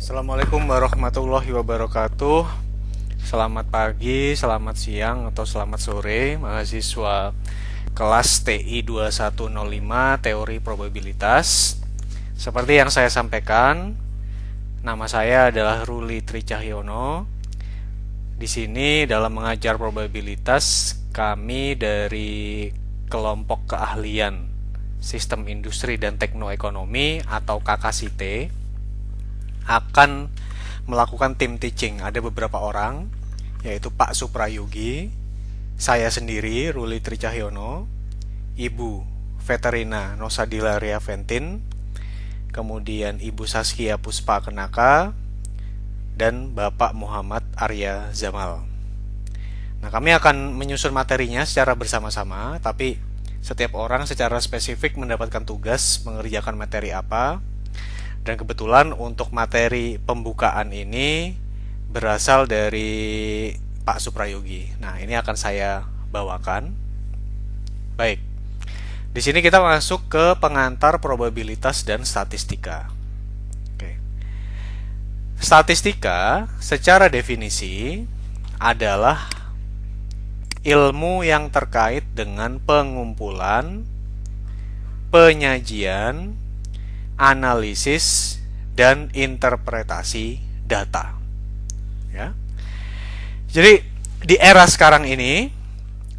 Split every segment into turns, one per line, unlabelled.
Assalamualaikum warahmatullahi wabarakatuh. Selamat pagi, selamat siang, atau selamat sore mahasiswa kelas TI 2105 Teori Probabilitas. Seperti yang saya sampaikan, nama saya adalah Ruli Tricahyono. Di sini dalam mengajar probabilitas, kami dari kelompok keahlian Sistem Industri dan Teknoekonomi atau KKSIT akan melakukan tim teaching. Ada beberapa orang, yaitu Pak Suprayogi, saya sendiri Ruli Tricahyono, Ibu Veterina Nosadila Riaventin, kemudian Ibu Saskia Puspa Kenaka, dan Bapak Muhammad Arya Zamal. Nah, kami akan menyusun materinya secara bersama-sama, tapi setiap orang secara spesifik mendapatkan tugas mengerjakan materi apa. Dan kebetulan untuk materi pembukaan ini berasal dari Pak Suprayogi. Nah, ini akan saya bawakan. Baik. Di sini kita masuk ke pengantar probabilitas dan statistika. Oke. Statistika secara definisi adalah ilmu yang terkait dengan pengumpulan, penyajian, analisis, dan interpretasi data. Ya. Jadi di era sekarang ini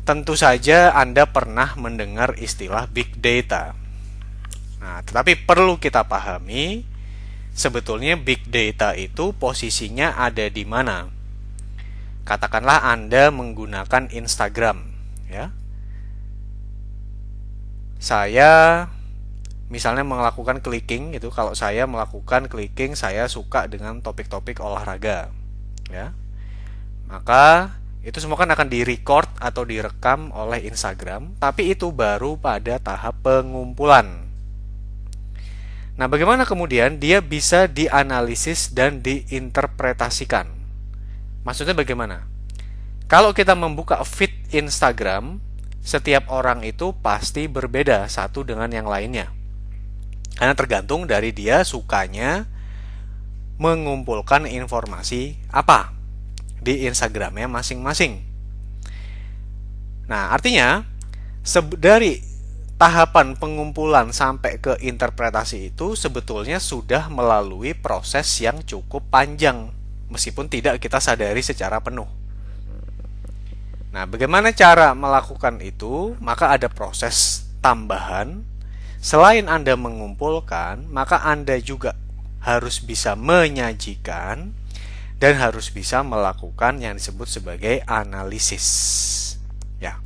tentu saja Anda pernah mendengar istilah big data. Nah, tetapi perlu kita pahami sebetulnya big data itu posisinya ada di mana. Katakanlah Anda menggunakan Instagram, ya. Saya misalnya melakukan clicking itu, kalau saya melakukan clicking, saya suka dengan topik-topik olahraga, ya. Maka itu semua kan akan direcord atau direkam oleh Instagram, tapi itu baru pada tahap pengumpulan. Nah, bagaimana kemudian dia bisa dianalisis dan diinterpretasikan? Maksudnya bagaimana? Kalau kita membuka feed Instagram, setiap orang itu pasti berbeda satu dengan yang lainnya. Karena tergantung dari dia sukanya mengumpulkan informasi apa di Instagramnya masing-masing. Nah, artinya dari tahapan pengumpulan sampai ke interpretasi itu sebetulnya sudah melalui proses yang cukup panjang, meskipun tidak kita sadari secara penuh. Nah, bagaimana cara melakukan itu? Maka ada proses tambahan. Selain Anda mengumpulkan, maka Anda juga harus bisa menyajikan dan harus bisa melakukan yang disebut sebagai analisis. Ya.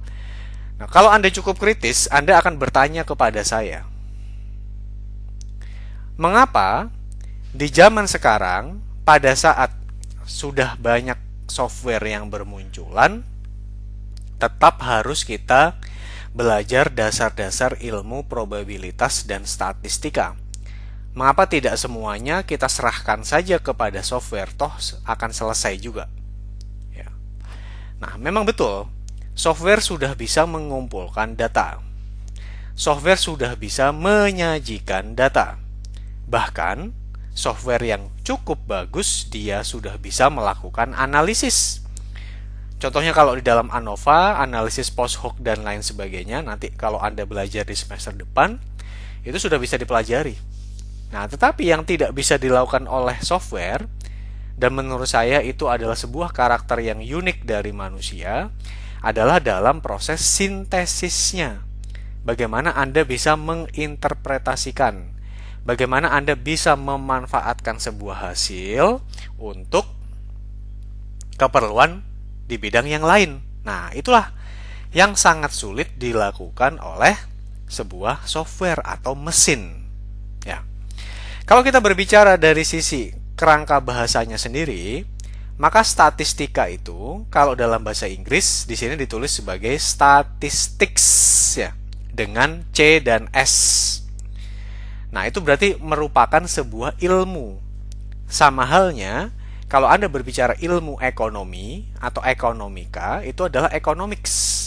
Nah, kalau Anda cukup kritis, Anda akan bertanya kepada saya, mengapa di zaman sekarang pada saat sudah banyak software yang bermunculan, tetap harus kita belajar dasar-dasar ilmu probabilitas dan statistika. Mengapa tidak semuanya kita serahkan saja kepada software, toh akan selesai juga. Ya. Nah, memang betul, software sudah bisa mengumpulkan data. Software sudah bisa menyajikan data. Bahkan, software yang cukup bagus, dia sudah bisa melakukan analisis. Contohnya kalau di dalam ANOVA, analisis post hoc dan lain sebagainya, nanti kalau Anda belajar di semester depan, itu sudah bisa dipelajari. Nah, tetapi yang tidak bisa dilakukan oleh software, dan menurut saya itu adalah sebuah karakter yang unik dari manusia, adalah dalam proses sintesisnya. Bagaimana Anda bisa menginterpretasikan, bagaimana Anda bisa memanfaatkan sebuah hasil untuk keperluan di bidang yang lain. Nah, itulah yang sangat sulit dilakukan oleh sebuah software atau mesin. Ya. Kalau kita berbicara dari sisi kerangka bahasanya sendiri, maka statistika itu kalau dalam bahasa Inggris di sini ditulis sebagai statistics, ya, dengan C dan S. Nah, itu berarti merupakan sebuah ilmu. Sama halnya kalau Anda berbicara ilmu ekonomi atau ekonomika, itu adalah economics.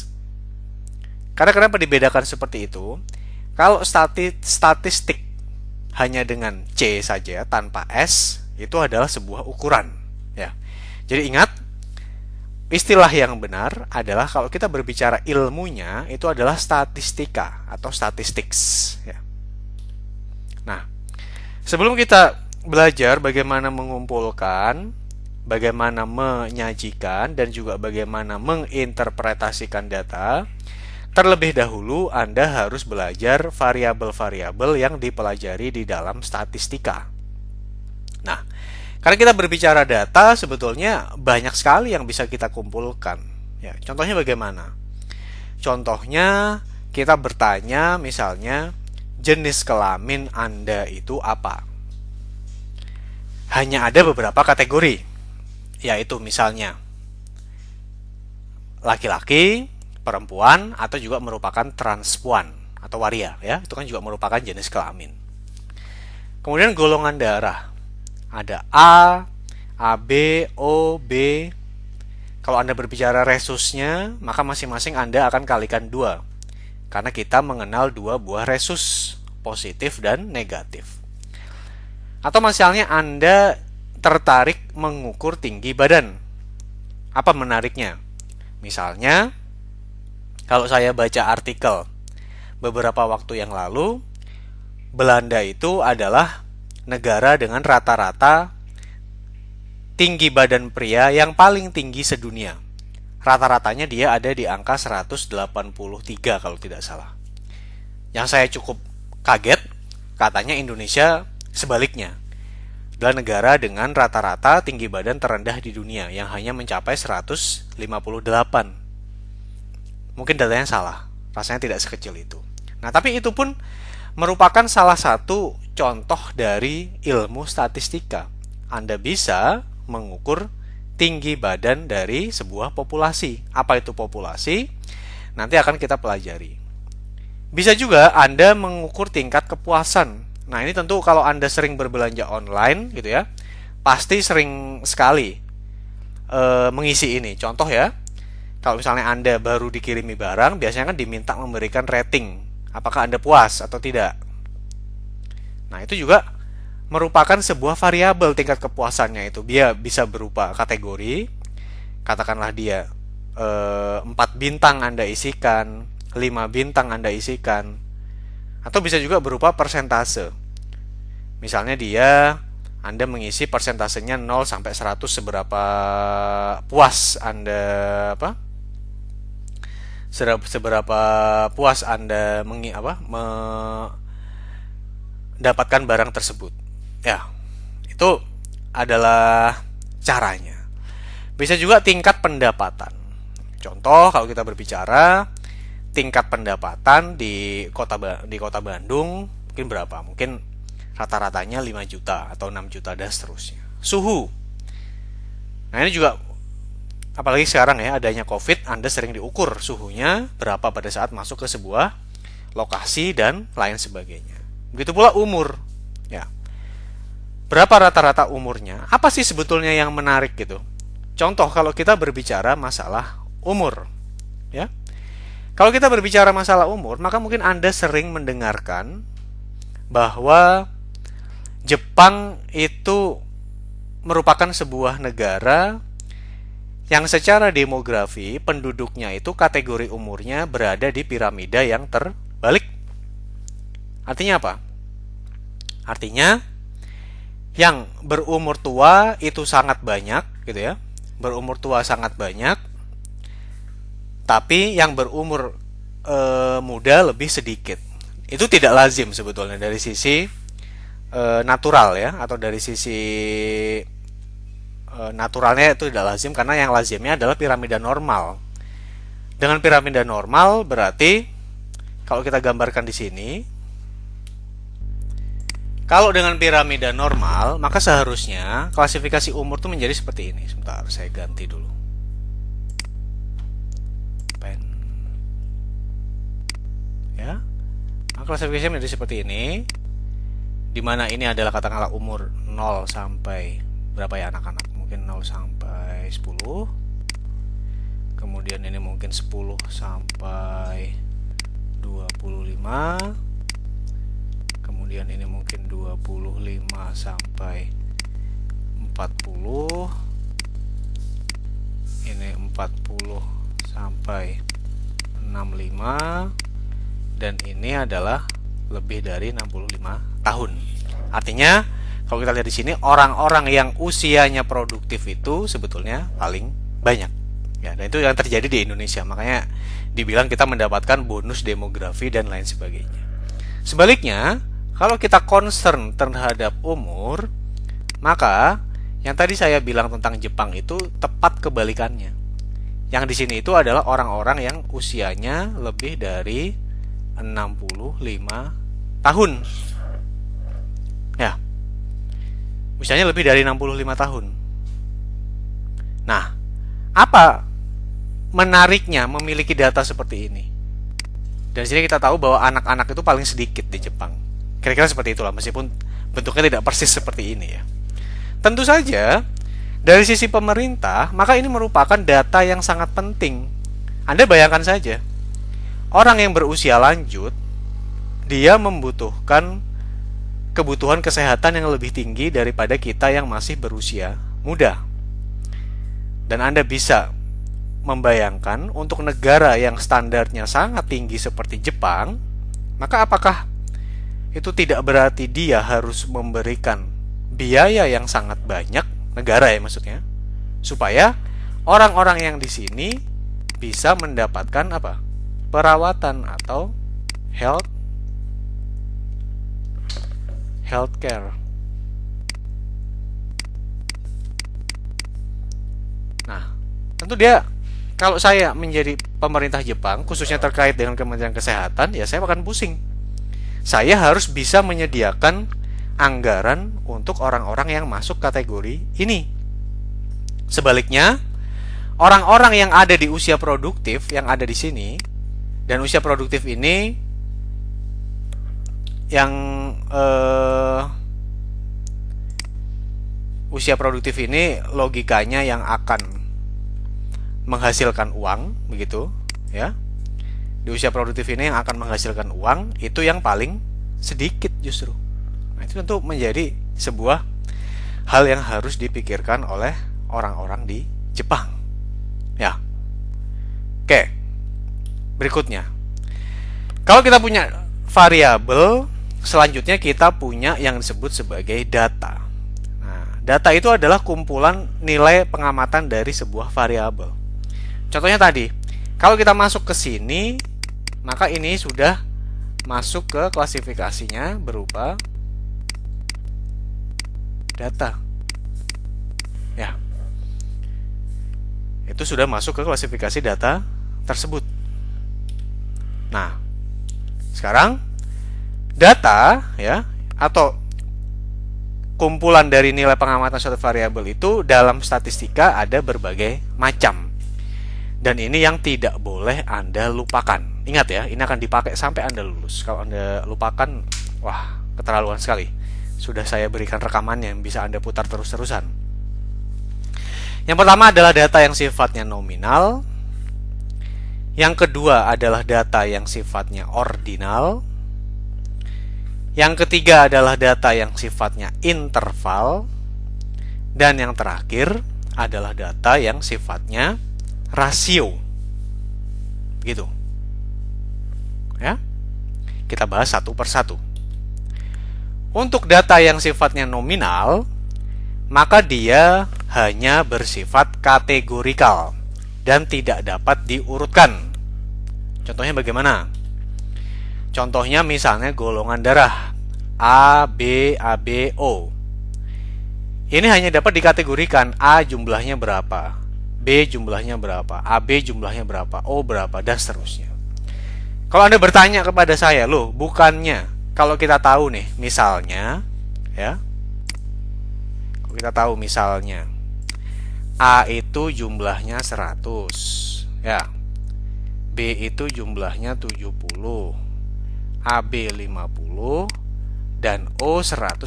Karena kenapa dibedakan seperti itu? Kalau statistik hanya dengan C saja tanpa S, itu adalah sebuah ukuran, ya. Jadi ingat, istilah yang benar adalah kalau kita berbicara ilmunya itu adalah statistika atau statistics, ya. Nah, sebelum kita belajar bagaimana mengumpulkan, bagaimana menyajikan, dan juga bagaimana menginterpretasikan data, terlebih dahulu Anda harus belajar variabel-variabel yang dipelajari di dalam statistika. Nah, karena kita berbicara data, sebetulnya banyak sekali yang bisa kita kumpulkan. Ya, contohnya bagaimana? Contohnya, kita bertanya misalnya, jenis kelamin Anda itu apa? Hanya ada beberapa kategori, yaitu misalnya laki-laki, perempuan, atau juga merupakan transpuan atau waria, ya. Itu kan juga merupakan jenis kelamin. Kemudian golongan darah. Ada A, AB, O, B. Kalau Anda berbicara resusnya, maka masing-masing Anda akan kalikan 2. Karena kita mengenal 2 buah resus, positif dan negatif. Atau misalnya Anda tertarik mengukur tinggi badan. Apa menariknya? Misalnya, kalau saya baca artikel beberapa waktu yang lalu, Belanda itu adalah negara dengan rata-rata tinggi badan pria yang paling tinggi sedunia. Rata-ratanya dia ada di angka 183 kalau tidak salah. Yang saya cukup kaget, katanya Indonesia sebaliknya. Adalah negara dengan rata-rata tinggi badan terendah di dunia yang hanya mencapai 158. Mungkin datanya salah, rasanya tidak sekecil itu. Nah, tapi itu pun merupakan salah satu contoh dari ilmu statistika. Anda bisa mengukur tinggi badan dari sebuah populasi. Apa itu populasi? Nanti akan kita pelajari. Bisa juga Anda mengukur tingkat kepuasan. Nah, ini tentu kalau Anda sering berbelanja online gitu ya, pasti sering sekali mengisi ini. Contoh ya, kalau misalnya Anda baru dikirimi barang, biasanya kan diminta memberikan rating. Apakah Anda puas atau tidak? Nah, itu juga merupakan sebuah variabel tingkat kepuasannya itu. Dia bisa berupa kategori, katakanlah dia 4 bintang Anda isikan, 5 bintang Anda isikan, atau bisa juga berupa persentase. Misalnya Anda mengisi persentasenya 0 sampai 100 seberapa puas Anda seberapa puas Anda mendapatkan barang tersebut. Ya, itu adalah caranya. Bisa juga tingkat pendapatan. Contoh, kalau kita berbicara tingkat pendapatan di kota Bandung mungkin berapa? Mungkin rata-ratanya 5 juta atau 6 juta dan seterusnya. Suhu. Nah, ini juga apalagi sekarang ya adanya COVID, Anda sering diukur suhunya berapa pada saat masuk ke sebuah lokasi dan lain sebagainya. Begitu pula umur. Ya. Berapa rata-rata umurnya? Apa sih sebetulnya yang menarik gitu? Contoh kalau kita berbicara masalah umur, ya. Kalau kita berbicara masalah umur, maka mungkin Anda sering mendengarkan bahwa Jepang itu merupakan sebuah negara yang secara demografi penduduknya itu kategori umurnya berada di piramida yang terbalik. Artinya apa? Artinya yang berumur tua itu sangat banyak gitu ya. Berumur tua sangat banyak. Tapi yang berumur muda lebih sedikit. Itu tidak lazim sebetulnya dari sisi natural ya, atau dari sisi naturalnya itu tidak lazim, karena yang lazimnya adalah piramida normal. Dengan piramida normal berarti kalau kita gambarkan di sini, kalau dengan piramida normal maka seharusnya klasifikasi umur itu menjadi seperti ini. Sebentar, saya ganti dulu. Pen. Ya. Maka klasifikasinya menjadi seperti ini. Di mana ini adalah katakanlah umur 0 sampai berapa ya anak-anak? Mungkin 0 sampai 10. Kemudian ini mungkin 10 sampai 25. Kemudian ini mungkin 25 sampai 40, ini 40 sampai 65, dan ini adalah lebih dari 65 tahun. Artinya kalau kita lihat di sini, orang-orang yang usianya produktif itu sebetulnya paling banyak. Ya, dan itu yang terjadi di Indonesia. Makanya dibilang kita mendapatkan bonus demografi dan lain sebagainya. Sebaliknya, kalau kita concern terhadap umur, maka yang tadi saya bilang tentang Jepang itu tepat kebalikannya. Yang di sini itu adalah orang-orang yang usianya lebih dari 65 tahun. Ya. Usianya lebih dari 65 tahun. Nah, apa menariknya memiliki data seperti ini? Dan sini kita tahu bahwa anak-anak itu paling sedikit di Jepang. Kira-kira seperti itulah, meskipun bentuknya tidak persis seperti ini ya. Tentu saja, dari sisi pemerintah, maka ini merupakan data yang sangat penting. Anda bayangkan saja, orang yang berusia lanjut, dia membutuhkan kebutuhan kesehatan yang lebih tinggi daripada kita yang masih berusia muda. Dan Anda bisa membayangkan untuk negara yang standarnya sangat tinggi seperti Jepang, maka apakah itu tidak berarti dia harus memberikan biaya yang sangat banyak, negara ya maksudnya, supaya orang-orang yang di sini bisa mendapatkan apa? Perawatan atau healthcare. Nah, tentu dia, kalau saya menjadi pemerintah Jepang, khususnya terkait dengan Kementerian Kesehatan, ya saya akan pusing. Saya harus bisa menyediakan anggaran untuk orang-orang yang masuk kategori ini. Sebaliknya, orang-orang yang ada di usia produktif yang ada di sini, dan usia produktif ini yang usia produktif ini logikanya yang akan menghasilkan uang, begitu ya. Di usia produktif ini yang akan menghasilkan uang itu yang paling sedikit justru. Nah, itu tentu menjadi sebuah hal yang harus dipikirkan oleh orang-orang di Jepang. Ya. Oke. Berikutnya. Kalau kita punya variabel, selanjutnya kita punya yang disebut sebagai data. Nah, data itu adalah kumpulan nilai pengamatan dari sebuah variabel. Contohnya tadi, kalau kita masuk ke sini, maka ini sudah masuk ke klasifikasinya berupa data. Ya. Itu sudah masuk ke klasifikasi data tersebut. Nah, sekarang data ya, atau kumpulan dari nilai pengamatan suatu variabel itu dalam statistika ada berbagai macam. Dan ini yang tidak boleh Anda lupakan. Ingat ya, ini akan dipakai sampai Anda lulus. Kalau Anda lupakan, wah, keterlaluan sekali. Sudah saya berikan rekamannya yang bisa Anda putar terus-terusan. Yang pertama adalah data yang sifatnya nominal. Yang kedua adalah data yang sifatnya ordinal. Yang ketiga adalah data yang sifatnya interval. Dan yang terakhir adalah data yang sifatnya rasio. Begitu. Ya. Kita bahas satu persatu. Untuk data yang sifatnya nominal, maka dia hanya bersifat kategorikal dan tidak dapat diurutkan. Contohnya bagaimana? Contohnya misalnya golongan darah A, B, AB, O. Ini hanya dapat dikategorikan A jumlahnya berapa, B jumlahnya berapa, AB jumlahnya berapa, O berapa, dan seterusnya. Kalau Anda bertanya kepada saya, loh, bukannya kalau kita tahu nih, misalnya ya, kalau kita tahu misalnya A itu jumlahnya 100 ya, B itu jumlahnya 70, AB 50, dan O 150.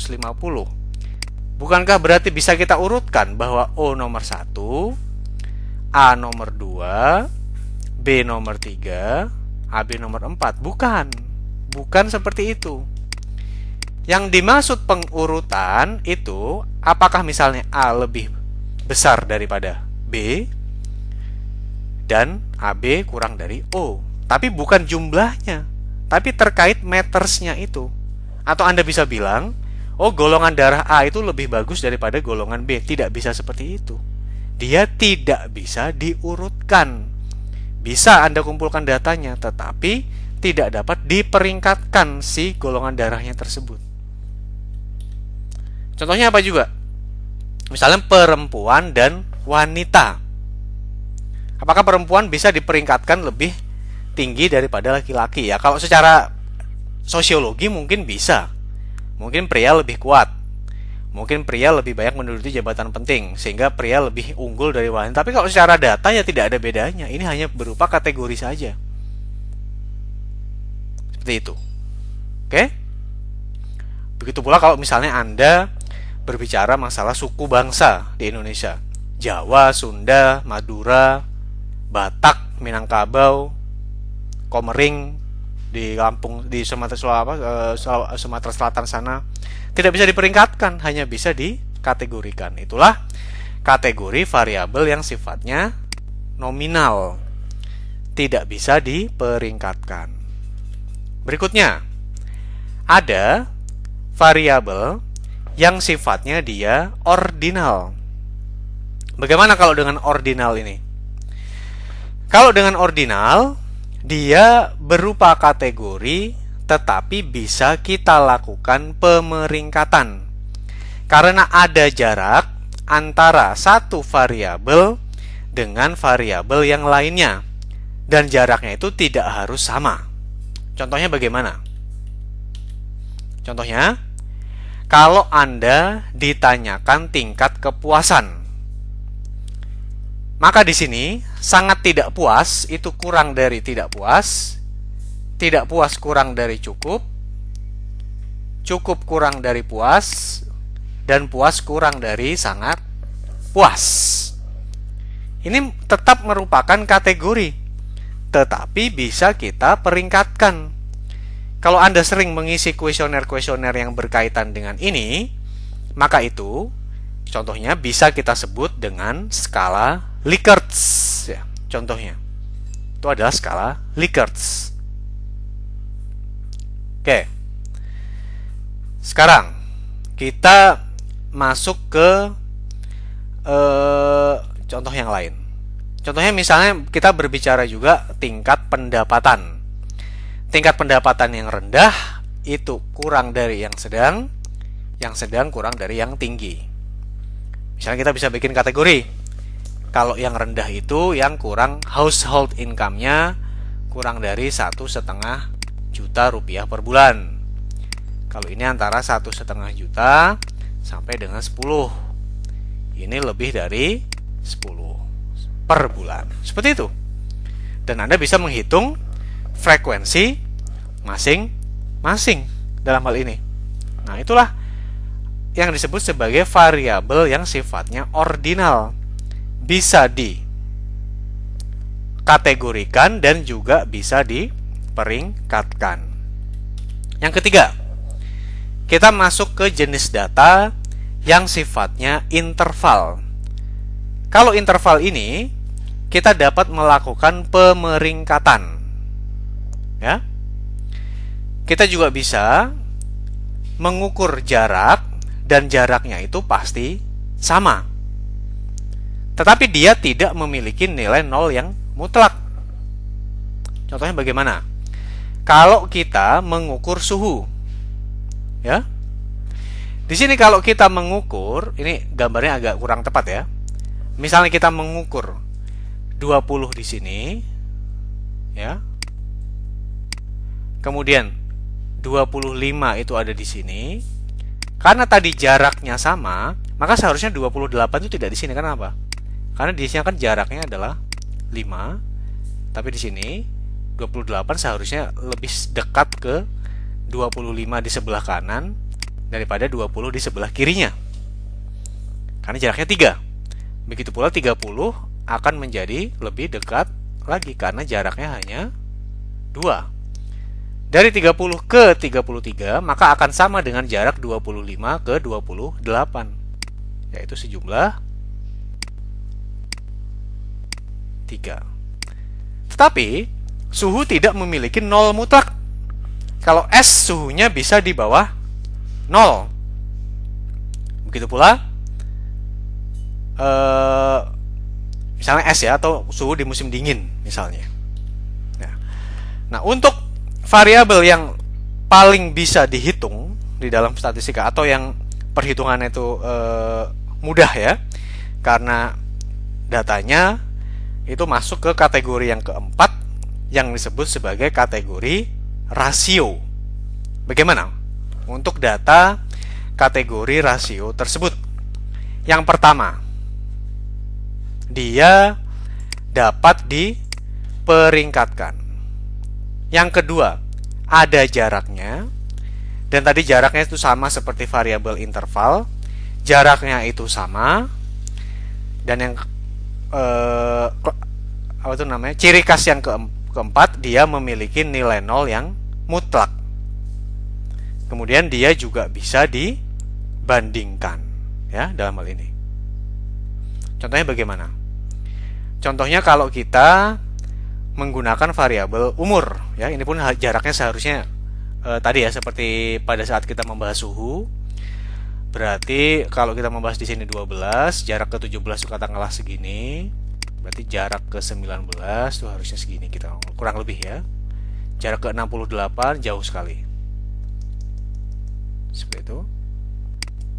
Bukankah berarti bisa kita urutkan bahwa O nomor 1, A nomor 2, B nomor 3, AB nomor 4? Bukan seperti itu. Yang dimaksud pengurutan itu apakah misalnya A lebih besar daripada B dan AB kurang dari O. Tapi bukan jumlahnya, tapi terkait metersnya itu. Atau Anda bisa bilang, oh golongan darah A itu lebih bagus daripada golongan B. Tidak bisa seperti itu. Dia tidak bisa diurutkan. Bisa Anda kumpulkan datanya, tetapi tidak dapat diperingkatkan si golongan darahnya tersebut. Contohnya apa juga? Misalnya perempuan dan wanita. Apakah perempuan bisa diperingkatkan lebih tinggi daripada laki-laki? Ya, kalau secara sosiologi mungkin bisa. Mungkin pria lebih kuat. Mungkin pria lebih banyak menduduki jabatan penting, sehingga pria lebih unggul dari wanita. Tapi kalau secara data ya tidak ada bedanya. Ini hanya berupa kategori saja. Seperti itu. Oke? Begitu pula kalau misalnya Anda berbicara masalah suku bangsa di Indonesia. Jawa, Sunda, Madura, Batak, Minangkabau, Komering di Lampung, di Sumatera Selatan sana tidak bisa diperingkatkan, hanya bisa dikategorikan. Itulah kategori variabel yang sifatnya nominal, tidak bisa diperingkatkan. Berikutnya, ada variabel yang sifatnya dia ordinal. Bagaimana kalau dengan ordinal ini? Kalau dengan ordinal, dia berupa kategori, tetapi bisa kita lakukan pemeringkatan. Karena ada jarak antara satu variabel dengan variabel yang lainnya. Dan jaraknya itu tidak harus sama. Contohnya bagaimana? Contohnya, kalau Anda ditanyakan tingkat kepuasan, maka di sini sangat tidak puas itu kurang dari tidak puas kurang dari cukup, cukup kurang dari puas, dan puas kurang dari sangat puas. Ini tetap merupakan kategori, tetapi bisa kita peringkatkan. Kalau Anda sering mengisi kuesioner-kuesioner yang berkaitan dengan ini, maka itu contohnya bisa kita sebut dengan skala Likert, ya, contohnya itu adalah skala Likert. Oke, sekarang kita masuk ke contoh yang lain. Contohnya misalnya kita berbicara juga tingkat pendapatan. Tingkat pendapatan yang rendah itu kurang dari yang sedang kurang dari yang tinggi. Misalnya kita bisa bikin kategori. Kalau yang rendah itu yang kurang household income-nya kurang dari 1,5 juta rupiah per bulan. Kalau ini antara 1,5 juta sampai dengan 10. Ini lebih dari 10 per bulan. Seperti itu. Dan Anda bisa menghitung frekuensi masing-masing dalam hal ini. Nah, itulah yang disebut sebagai variabel yang sifatnya ordinal. Bisa dikategorikan dan juga bisa diperingkatkan. Yang ketiga, kita masuk ke jenis data yang sifatnya interval. Kalau interval ini, kita dapat melakukan pemeringkatan. Ya. Kita juga bisa mengukur jarak dan jaraknya itu pasti sama. Tetapi dia tidak memiliki nilai 0 yang mutlak. Contohnya bagaimana? Kalau kita mengukur suhu, ya. Di sini kalau kita mengukur, ini gambarnya agak kurang tepat ya. Misalnya kita mengukur 20 di sini, ya. Kemudian 25 itu ada di sini. Karena tadi jaraknya sama, maka seharusnya 28 itu tidak di sini. Kenapa? Karena di sini kan jaraknya adalah 5, tapi di sini 28 seharusnya lebih dekat ke 25 di sebelah kanan daripada 20 di sebelah kirinya. Karena jaraknya 3. Begitu pula 30 akan menjadi lebih dekat lagi karena jaraknya hanya 2. Dari 30 ke 33, maka akan sama dengan jarak 25 ke 28, yaitu sejumlah 3. Tetapi, suhu tidak memiliki nol mutlak. Kalau S suhunya bisa di bawah 0. Begitu pula misalnya S ya, atau suhu di musim dingin misalnya. Nah, untuk variabel yang paling bisa dihitung di dalam statistika atau yang perhitungannya itu mudah ya, karena datanya itu masuk ke kategori yang keempat yang disebut sebagai kategori rasio. Bagaimana untuk data kategori rasio tersebut? Yang pertama, dia dapat diperingkatkan. Yang kedua, ada jaraknya. Dan tadi jaraknya itu sama seperti variabel interval. Jaraknya itu sama. Dan yang ciri khas yang keempat, dia memiliki nilai nol yang mutlak. Kemudian dia juga bisa dibandingkan ya dalam hal ini. Contohnya bagaimana? Contohnya kalau kita menggunakan variabel umur ya, ini pun jaraknya seharusnya tadi ya, seperti pada saat kita membahas suhu. Berarti kalau kita membahas di sini 12, jarak ke 17 itu katakanlah segini. Berarti jarak ke 19 itu harusnya segini, kita kurang lebih ya. Jarak ke 68 jauh sekali. Seperti itu.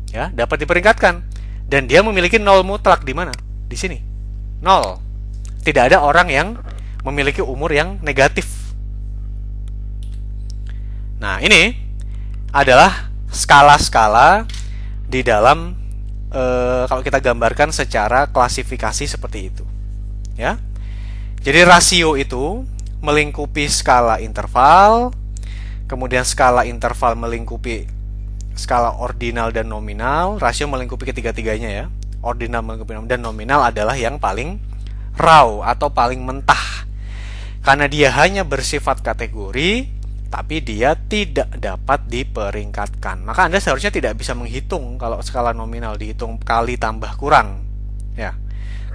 Ya, dapat diperingkatkan. Dan dia memiliki nol mutlak di mana? Di sini. 0. Tidak ada orang yang memiliki umur yang negatif. Nah, ini adalah skala-skala di dalam kalau kita gambarkan secara klasifikasi seperti itu. Ya. Jadi rasio itu melingkupi skala interval, kemudian skala interval melingkupi skala ordinal dan nominal, rasio melingkupi ketiga-tiganya ya. Ordinal melingkupi dan nominal adalah yang paling raw atau paling mentah. Karena dia hanya bersifat kategori, tapi dia tidak dapat diperingkatkan. Maka Anda seharusnya tidak bisa menghitung kalau skala nominal dihitung kali tambah kurang. Ya.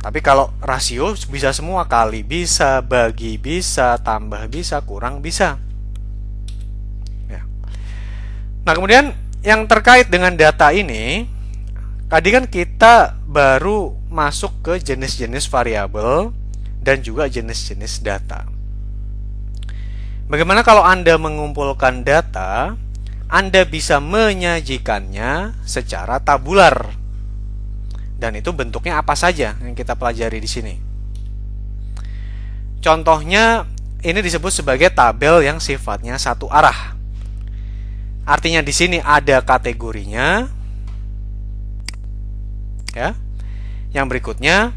Tapi kalau rasio bisa semua, kali bisa, bagi bisa, tambah bisa, kurang bisa. Ya. Nah, kemudian yang terkait dengan data ini, tadi kan kita baru masuk ke jenis-jenis variabel dan juga jenis-jenis data. Bagaimana kalau Anda mengumpulkan data, Anda bisa menyajikannya secara tabular. Dan itu bentuknya apa saja yang kita pelajari di sini. Contohnya, ini disebut sebagai tabel yang sifatnya satu arah. Artinya di sini ada kategorinya. Ya. Yang berikutnya,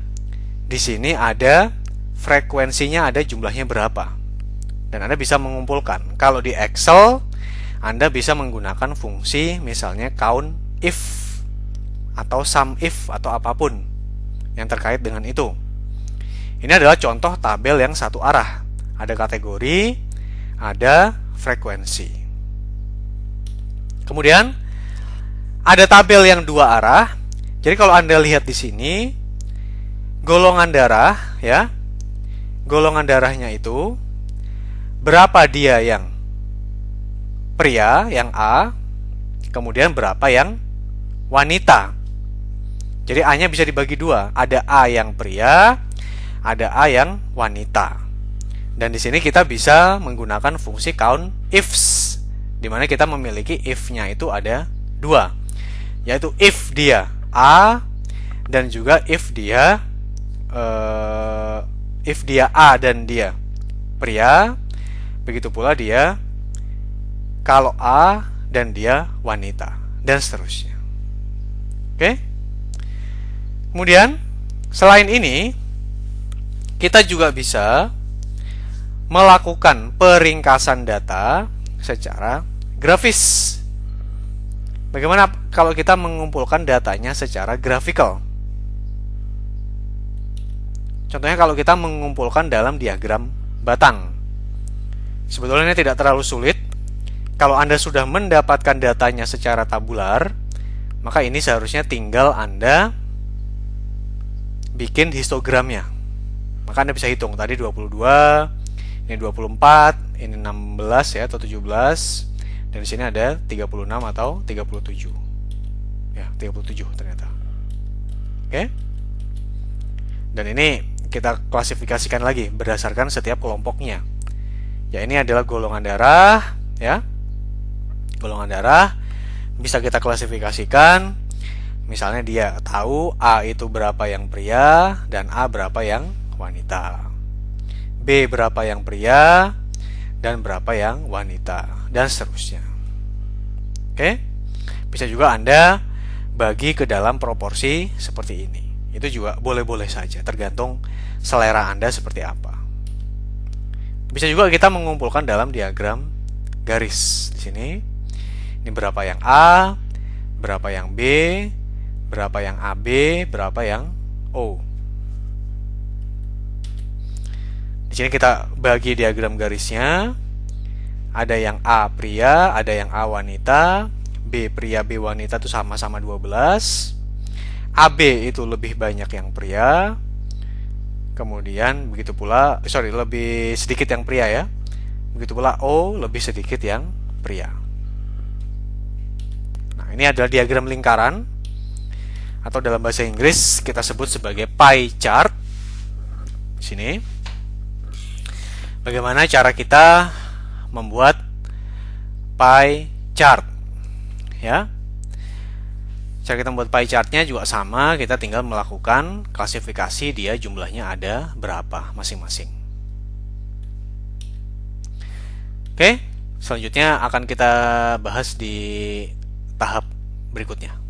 di sini ada frekuensinya, ada jumlahnya berapa. Dan Anda bisa mengumpulkan. Kalau di Excel, Anda bisa menggunakan fungsi misalnya count if atau sum if atau apapun yang terkait dengan itu. Ini adalah contoh tabel yang satu arah. Ada kategori, ada frekuensi. Kemudian ada tabel yang dua arah. Jadi kalau Anda lihat di sini, golongan darah ya. Golongan darahnya itu berapa dia yang pria, yang A, kemudian berapa yang wanita. Jadi A-nya bisa dibagi dua. Ada A yang pria, ada A yang wanita. Dan di sini kita bisa menggunakan fungsi count ifs, di mana kita memiliki if-nya itu ada dua, yaitu if dia A dan juga if dia A dan dia pria. Begitu pula dia kalau A dan dia wanita, dan seterusnya. Oke. Kemudian selain ini, kita juga bisa melakukan peringkasan data secara grafis. Bagaimana kalau kita mengumpulkan datanya secara grafikal? Contohnya kalau kita mengumpulkan dalam diagram batang. Sebetulnya ini tidak terlalu sulit, Kalau Anda sudah mendapatkan datanya secara tabular, maka ini seharusnya tinggal Anda bikin histogramnya. Maka Anda bisa hitung, tadi 22, ini 24, ini 16 ya, atau 17, dan di sini ada 36 atau 37. Ya, 37 ternyata. Oke? Dan ini kita klasifikasikan lagi berdasarkan setiap kelompoknya. Ya, ini adalah golongan darah, ya. Golongan darah bisa kita klasifikasikan. Misalnya dia tahu A itu berapa yang pria dan A berapa yang wanita. B berapa yang pria dan berapa yang wanita, dan seterusnya. Oke? Bisa juga Anda bagi ke dalam proporsi seperti ini. Itu juga boleh-boleh saja, tergantung selera Anda seperti apa. Bisa juga kita mengumpulkan dalam diagram garis di sini. Ini berapa yang A, berapa yang B, berapa yang AB, berapa yang O. Di sini kita bagi diagram garisnya. Ada yang A pria, ada yang A wanita, B pria, B wanita itu sama-sama 12. AB itu lebih banyak yang pria. Kemudian begitu pula, lebih sedikit yang pria ya. Begitu pula O lebih sedikit yang pria. Ini adalah diagram lingkaran, atau dalam bahasa Inggris kita sebut sebagai pie chart. Sini. Bagaimana cara kita membuat pie chart? Ya. Cara kita membuat pie chartnya juga sama, kita tinggal melakukan klasifikasi dia jumlahnya ada berapa masing-masing. Oke, selanjutnya akan kita bahas di tahap berikutnya.